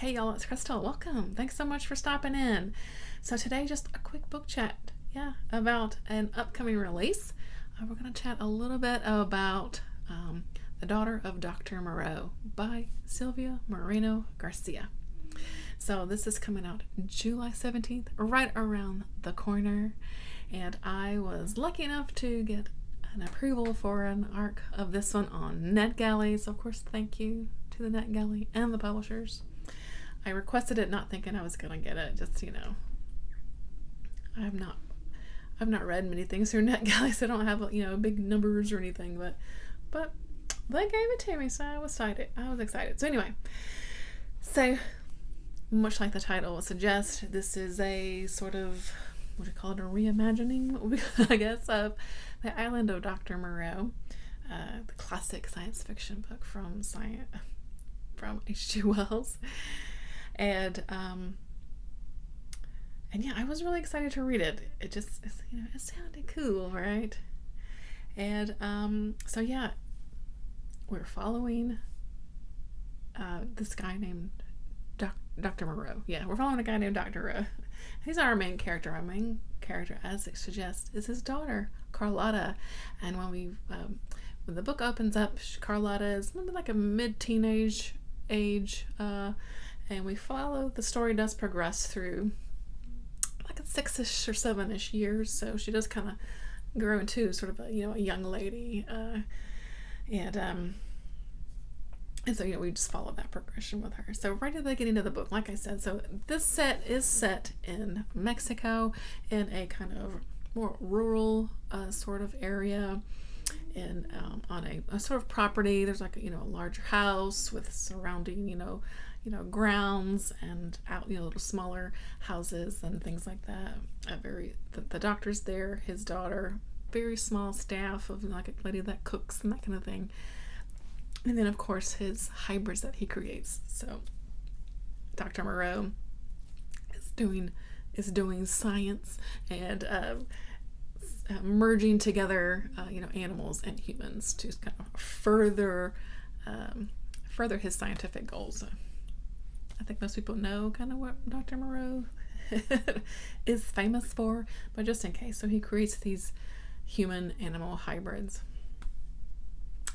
Hey y'all, it's Crystal. Welcome. Thanks so much for stopping in. So today, just a quick book chat, about an upcoming release. We're going to chat a little bit about The Daughter of Doctor Moreau by Silvia Moreno Garcia. So this is coming out July 17th, right around the corner. And I was lucky enough to get an approval for an ARC of this one on Net Galley. So of course, thank you to the Net Galley and the publishers. I requested it not thinking I was gonna get it. Just I've not read many things through Net Galley, so I don't have big numbers or anything. But they gave it to me, so I was excited. So anyway, so much like the title would suggest, this is a sort of what do you call it, a reimagining, I guess, of The Island of Dr. Moreau, the classic science fiction book from H.G. Wells. And yeah, I was really excited to read it. It sounded cool, right? And so yeah, we're following this guy named Dr. Moreau. Yeah, we're following a guy named Dr. Moreau. He's our main character. Our main character, as it suggests, is his daughter, Carlotta. And when the book opens up, Carlotta is maybe like a mid-teenage age, and we follow, the story does progress through like a 6-ish or 7-ish years, so she does kind of grow into sort of a young lady, and so we just follow that progression with her. So right at the beginning of the book, like I said, so this set is set in Mexico, in a kind of more rural sort of area, and on a sort of property. There's like a larger house with surrounding grounds, and out little smaller houses and things like that. The doctor's there, his daughter, very small staff of like a lady that cooks and that kind of thing, and then of course his hybrids that he creates. So Dr. Moreau is doing science and merging together animals and humans to kind of further his scientific goals. I think most people know kind of what Dr. Moreau is famous for, but just in case, so he creates these human-animal hybrids,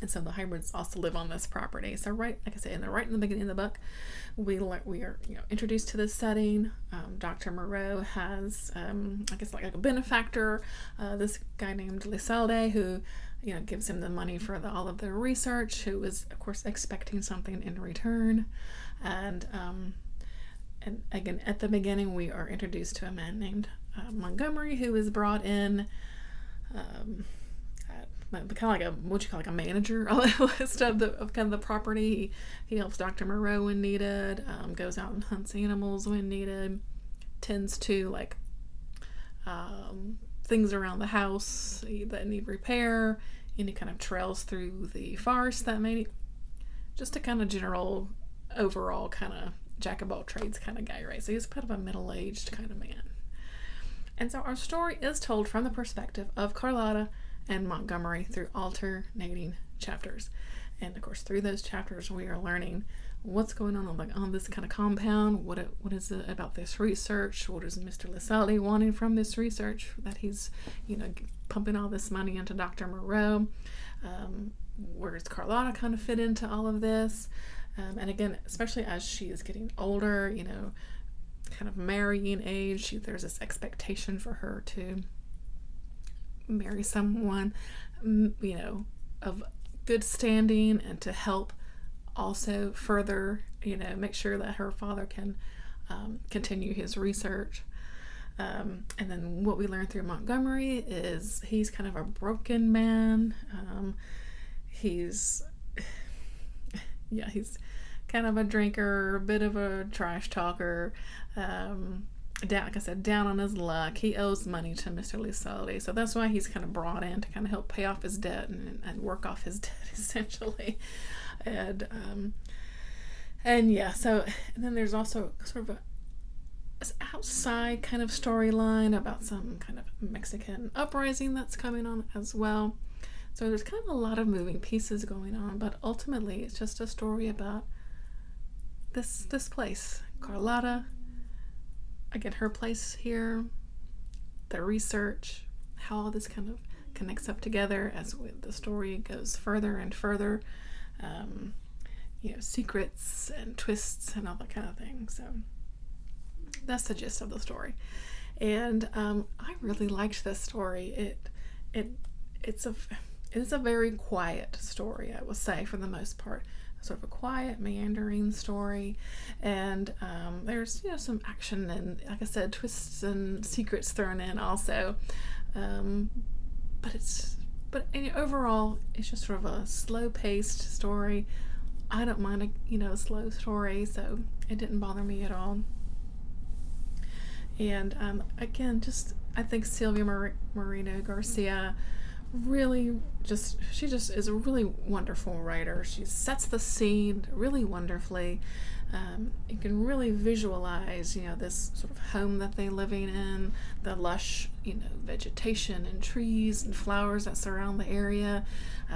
and so the hybrids also live on this property. So right, like I said, right in the beginning of the book, we are introduced to this setting. Dr. Moreau has I guess like a benefactor, this guy named Lizalde, who gives him the money for all of the research, who is of course expecting something in return. And again, at the beginning, we are introduced to a man named Montgomery, who is brought in kind of like a manager almost of kind of the property. He helps Dr. Moreau when needed, goes out and hunts animals when needed, tends to things around the house that need repair, any kind of trails through the forest that may need, just a kind of general overall kind of jack of all trades kind of guy, right? So he's kind of a middle-aged kind of man. And so our story is told from the perspective of Carlotta and Montgomery through alternating chapters. And of course, through those chapters, we are learning what's going on this kind of compound. What is it about this research? What is Mr. Lizalde wanting from this research that he's pumping all this money into Dr. Moreau? Where does Carlotta kind of fit into all of this? And again, especially as she is getting older, kind of marrying age, there's this expectation for her to marry someone of good standing, and to help also further make sure that her father can continue his research. And then what we learn through Montgomery is he's kind of a broken man. He's kind of a drinker, a bit of a trash talker, like I said, down on his luck. He owes money to Mr. Lizalde, so that's why he's kind of brought in to kind of help pay off his debt and work off his debt, essentially. And yeah, so, and then there's also sort of this outside kind of storyline about some kind of Mexican uprising that's coming on as well. So there's kind of a lot of moving pieces going on, but ultimately it's just a story about this place, Carlotta. Again, her place here, the research, how all this kind of connects up together as the story goes further and further. Secrets and twists and all that kind of thing. So that's the gist of the story. And I really liked this story. It's a very quiet story, I will say, for the most part. Sort of a quiet, meandering story, and there's some action and, like I said, twists and secrets thrown in also. But overall, it's just sort of a slow-paced story. I don't mind a slow story, so it didn't bother me at all. And again, I think Silvia Moreno Garcia really she is a really wonderful writer. She sets the scene really wonderfully. You can really visualize this sort of home that they're living in, the lush vegetation and trees and flowers that surround the area.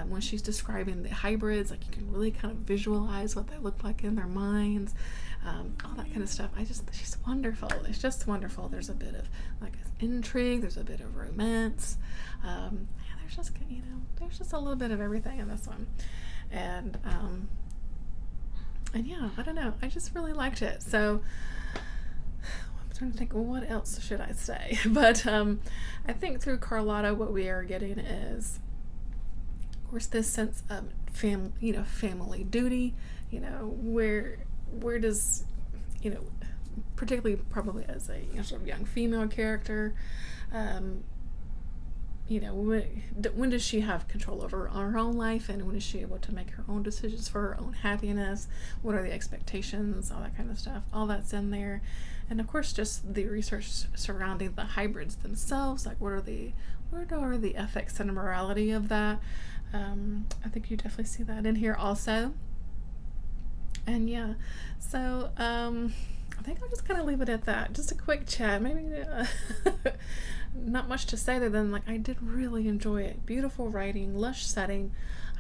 When she's describing the hybrids, like, you can really kind of visualize what they look like in their minds, all that kind of stuff. She's wonderful. It's just wonderful. There's a bit of intrigue, there's a bit of romance. There's just a little bit of everything in this one. And yeah, I don't know, I just really liked it. So I'm trying to think, well, what else should I say? But I think through Carlotta, what we are getting is, of course, this sense of family duty. Where does particularly probably as a sort of young female character, when does she have control over her own life, and when is she able to make her own decisions for her own happiness? What are the expectations? All that kind of stuff. All that's in there. And of course, just the research surrounding the hybrids themselves. Like, what are the ethics and morality of that? I think you definitely see that in here also. And yeah, so I think I'll just kind of leave it at that. Just a quick chat. Maybe not much to say other than, I did really enjoy it. Beautiful writing, lush setting.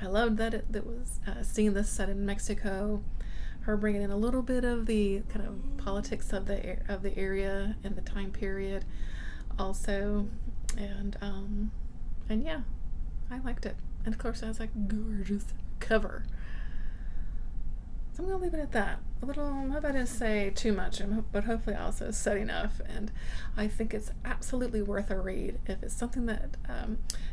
I loved that it was seeing this set in Mexico. Her bringing in a little bit of the kind of politics of the area and the time period, also, and yeah, I liked it. And of course, it has a gorgeous cover. So I'm gonna leave it at that. I'm not about to say too much, but hopefully also said enough. And I think it's absolutely worth a read if it's something that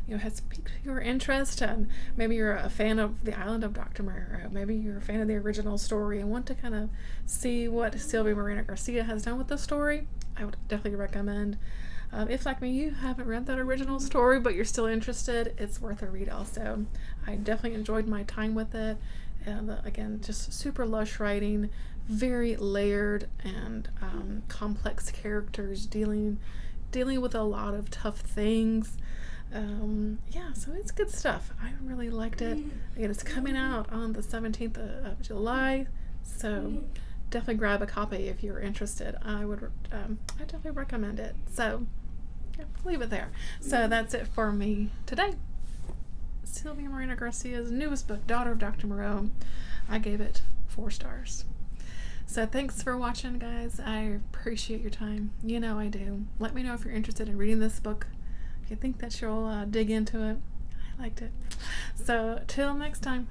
has piqued your interest, and maybe you're a fan of the Island of Dr. Moreau. Maybe you're a fan of the original story and want to kind of see what Silvia Moreno Garcia has done with the story. I would definitely recommend. If, like me, you haven't read that original story but you're still interested, it's worth a read also. I definitely enjoyed my time with it. And again, just super lush writing, very layered and complex characters dealing with a lot of tough things. Yeah, so it's good stuff. I really liked it. Again, it's coming out on the 17th of July, so definitely grab a copy if you're interested. I definitely recommend it. So yeah, leave it there. So that's it for me today. Silvia Moreno Garcia's newest book, Daughter of Doctor Moreau. I gave it 4 stars. So thanks for watching, guys. I appreciate your time. I do. Let me know if you're interested in reading this book. If you think that you'll dig into it. I liked it. So till next time.